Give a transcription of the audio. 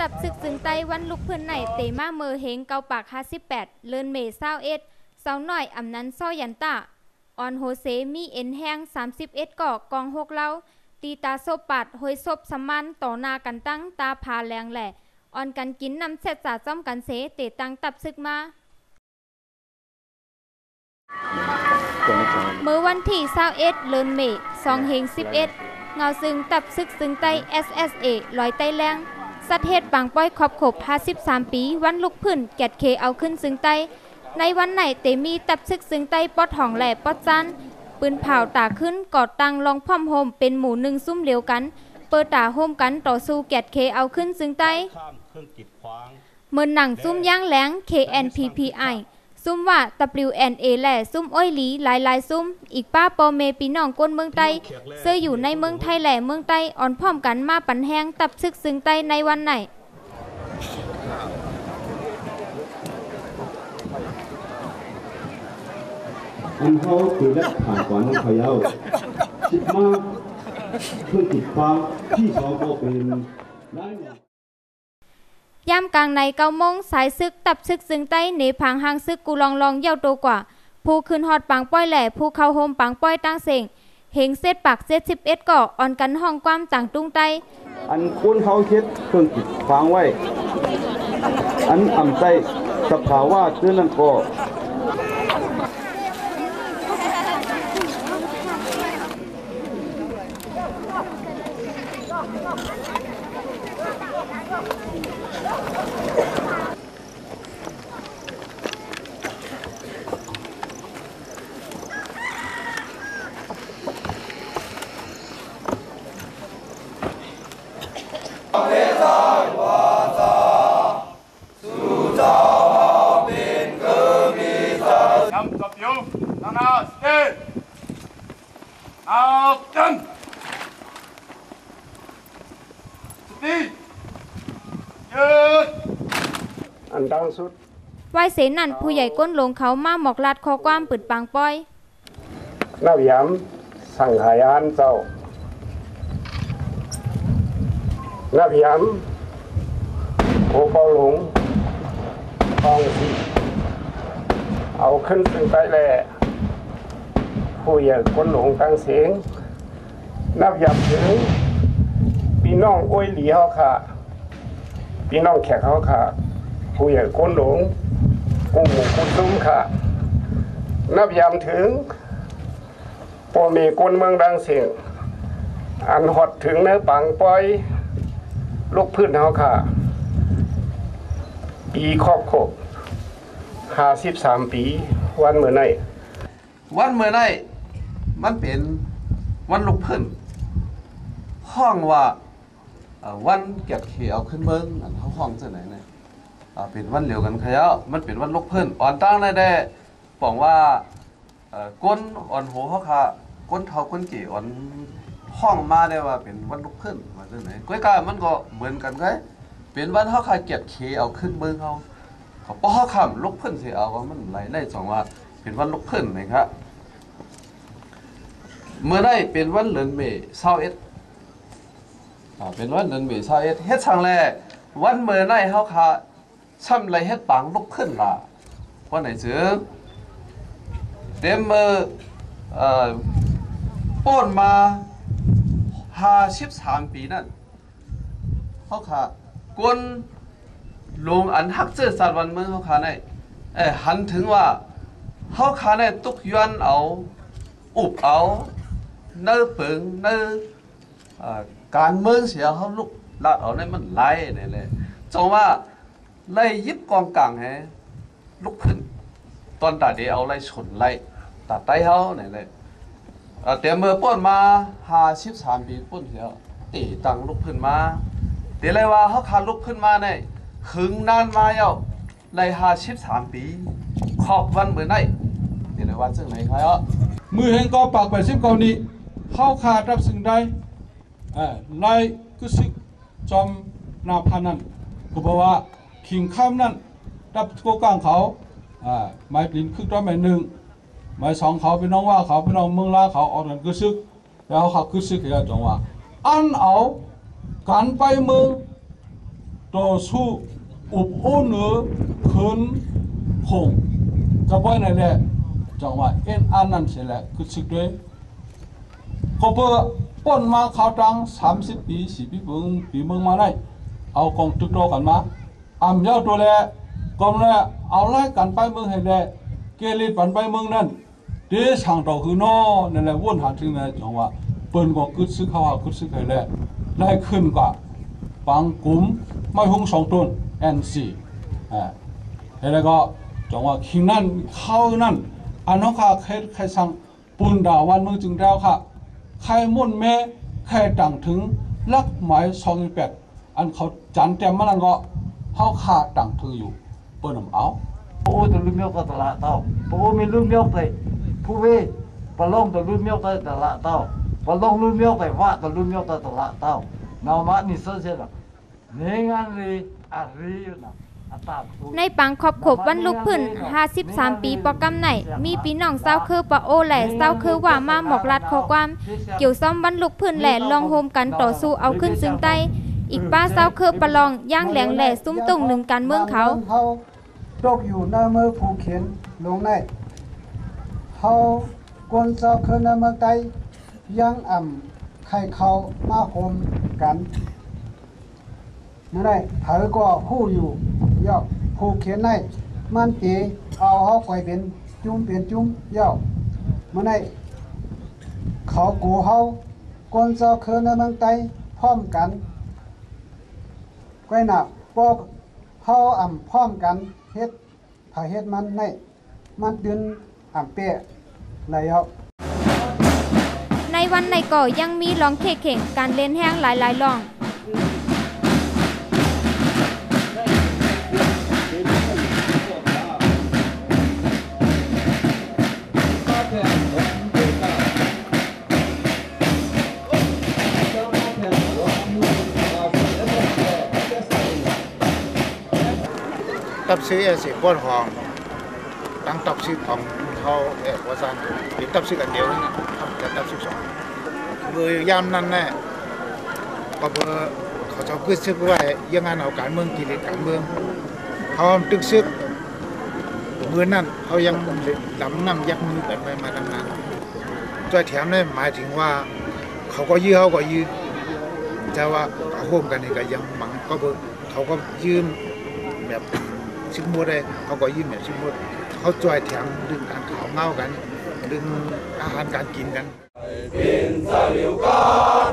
ตับศึกซึ่งไต้วันลุกพื้นไหนเตมาเมอเฮงเกาปาก58เลินเมเศร้าเอ็ดเศร้าหน่อยอำนั้นซ้อยันตาออนโฮเซมีเอ็นแห้ง31ก่อกอง6เล้าตีตาโซปัดหอยศพสมันต่อนากันตั้งตาพาแรงแหล่ออนกันกินนำเสร็จสาจ้อมกันเสเตตังตับศึกมาเมื่อวันที่21เลินเม2เฮง11เงาซึ่งตับซึกซึ่งไต้ SSA ลอยไต้แรงสัตว์เหตุปังป้อยขบ53ปีวันลุกพื้นแกดเคเอาขึ้นซึ่งไต้ในวันไหนเตมีตับซึกซึ่งไต้ปอดห่องแหล่ปอดจันปืนเผาตาขึ้นกอดตังลองพ่อมโฮมเป็นหมู่หนึ่งซุ่มเหลียวกันเปิดตาโฮมกันต่อสู้แกดเคเอาขึ้นซึ่งไต้เมื่อหนังซุ่มย่างแหลง KNPPIซุ่มว่า WNA แหล่ซุ่มอ้อยหลีหลายซุ่มอีกป้าปอเมปีน้องก้นเมืองไต้เสื้ออยู่ในเมืองไทยแหล่เมืองไต้อ่อนพร้อมกันมาปันแห้งตับซึกซึ่งไต้ในวันไหนอันเขาคือและผ่านก่อนของเขาเยาชิดมากเพื่อติดความที่สองก็เป็นได้ยามกลางใน9 โมงสายซึกตับซึกซึ่งใต้เนพังหางซึกกูลองเย่าโตกว่าผู้ขึ้นฮอดปังป้อยแหล่ผู้เข้าโฮมปังป้อยตั้งเสงเฮงเซตปาก71ก่ออ่อนกันห้องความต่างตุ้งไต้อันคนเขาเฮ็ดเครื่องติดฟังไว้อันอำใจสภาวะเตือนนั่นก็อันดังสุดวายเสนันผู้ใหญ่ก้นลงเขามาหมอกลาดคอความปืดปังป้อยนับย้ำสั่งหายานเจ้านับย้ำโอเปาหลงทองสีเอาขึ้นซึ่งไปแหล่ผู้ใหญ่ก้นหลงตั้งเสียงนับย้ำถึงพี่น้องอ้อยเหลียวค่ะพี่น้องแขกเขาค่ะผู้ใหญ่ก้นหลงกุ้งหมูกุ้งซุ้มค่ะนับย้ำถึงพ่อแม่ก้นเมืองดังเสียงอันหดถึงเนื้อปังปอยลูกพื้นเขาค่ะปีครอบครบ53 ปีวันเมื่อไหร่มันเป็นวันลูกพื้นห้องว่าวันเกียรติเขียวขึ้นเมืองอันเขาห้องจะไหนเนี่ยเป็นวันเหลียวกันขยะมันเป็นวันลูกพื้นอ่อนตั้งได้บอกว่าก้นอ่อนหัวเขาค่ะก้นเท้าก้นกี่อ่อนห้องมาได้ว่าเป็นวันลูกพื้นมาจากไหนก้อยกามันก็เหมือนกันไงเป็นวันเขาค่ะเกียรติเขียวขึ้นเมืองเขาป้อเขาขำลูกพื้นเสียเอาว่ามันไหลได้สองว่าเป็นวันลูกพื้นนะครับเมื่อได้เป็นวันเดือนเมษายนเป็นวันเดือนเมษายนเฮ็ดช่างแรกวันเมื่อได้เขาค่ะซ้ำไรเฮ็ดปังลูกพื้นล่ะวันไหนซื้อเต็มมือป้นมา53 ปีนั่นเขาค่ะกวนลงอันฮักเจอสัตว์วันเมืองเขาค่ะในหันถึงว่าเขาค่ะในตุกย้อนเอาอุบเอาเนื้อเปิงเนื้อการเมืองเสียเขาลุกลาดเอาในมันไล่เนี่ยเลยจงว่าไล่ยิบกองกลางให้ลุกขึ้นตอนตัดเดียวเอาไล่ชนไล่ตัดไตเขาเนี่ยเลยเตรียมมือป้นมา53 ปีป้นเสียตีตังลุกขึ้นมาเดี๋ยวเลยว่าเขาขาลุกขึ้นมาเนี่ยขึงนานมาเยาไล่53 ปีขอบวันเหมือนได้เดี๋ยวเลยว่าซึ่งไหนครับมือแห่งกอปาก89นี้เข้าขาดรับสิ่งใดไล่กุศิจอมนาพานันกูบอกว่าขิงข้ามนั่นรับโกกลางเขาไม้ปลินคึกร้อยไม้หนึ่งไม้2เขาพี่น้องว่าเขาพี่น้องเมืองลาเขาออกนั่นกุศิแล้วเขากุศิเหรอจังว่าอันเอาการไปเมือง ต่อสู้อุบอุ่นขึ้นคงจะไปไหนแหละจังว่าอันนั้นเสียแหละคือสิ่งด้วยเขาเพื่อป้นมาข่าวดัง30 ปี40 ปีเมืองมาได้เอากองตึกโตกันมายาวตัวแหละก็เลยเอาไล่กันไปเมืองให้แหละเกลิดปันไปเมืองนั้นเดี๋ยวช่างต่อคือนอนั่นแหละวนหาถึงนะจังว่าเปิ้นก็กึศซึกเขากึศซึกให้แหละได้ขึ้นกว่าบางกลุ่มไม่หุ้ง2 ต้น NC แล้วก็จังว่าขิงนั่นเข้านั่นอันนั้นค่ะใครสั่งปุ่นดาวันเมืองจึงแล้วค่ะใครมุ่นแม่ใครต่างถึงลักหมาย28อันเขาจันแต้มมันนั่นก็เขาขาดต่างถึงอยู่เปิ้นเอา โอ้ตัวลุ่มยกตลาดเต้าโอ้มีลุ่มยกเลยผู้เวปลงตัวลุ่มยกตลาดเต้าปลงลุ่มยกไปว่าตัวลุ่มยกตลาดเต้านามานี่เสียละเนื้องานเลยอะไรอยู่นะในปังขอบขบวันลุกพื้น53 ปีปอกำไหนมีพี่น้องเศร้าคือปะโอแหล่เศร้าคือว่ามาหมอกลัดขอความเกี่ยวซ้อมวันลุกพื้นแหล่ลองโฮมกันต่อสู้เอาขึ้นซึ่งใต้อีกป้าเศร้าคือประลองย่างแหลงแหล่ซุ้มตุ่งหนึ่งการเมืองเขาตกอยู่ในมือผู้เขียนลงในเขาคนเศร้าคือในเมืองใต้ยังใครเขามาโฮมกันนั่นแหละเธอก็ผู้อยู่ย่อผู้เขียนในมันตีเอาเขาไปเป็นจุ้มย่อมันได้เขากูเขาคนเศร้าคือในเมืองใต้พร้อมกันก้อยหนักพวกเขาพร้อมกันเฮ็ดถ้าเฮ็ดมันในมันดึงเปะอะไรเอาในวันในก่อยังมีร้องเข่งการเล่นแห้งหลายๆร้องตับซื้อสิป้อนห้องตั้งตับซื้อของเขาว่าซันเป็นตับซื้อกันเดียวนี่นะแต่ตับซื้อ2คือยามนั้นแน่ก็เพื่อเขาจะกึศซึกไว้ยังงานเอาการเมืองกิเลสการเมืองเขาตึกซึกเมื่อนั้นเขายังดำน้ำยักมือแบบไปมาทำงานตัวแถมเนี่ยหมายถึงว่าเขาก็ยื้อเขาก็ยื้อแต่ว่าเขาโฮมกันนี่ก็ยังมังก็เขาก็ยืมแบบชิมมดเลยเขาก็ยิ้มแบบชิมมดเขาจ่อยแถมดึงการข่าวเงากันดึงอาหารการกินกันเป็นสลิวกัน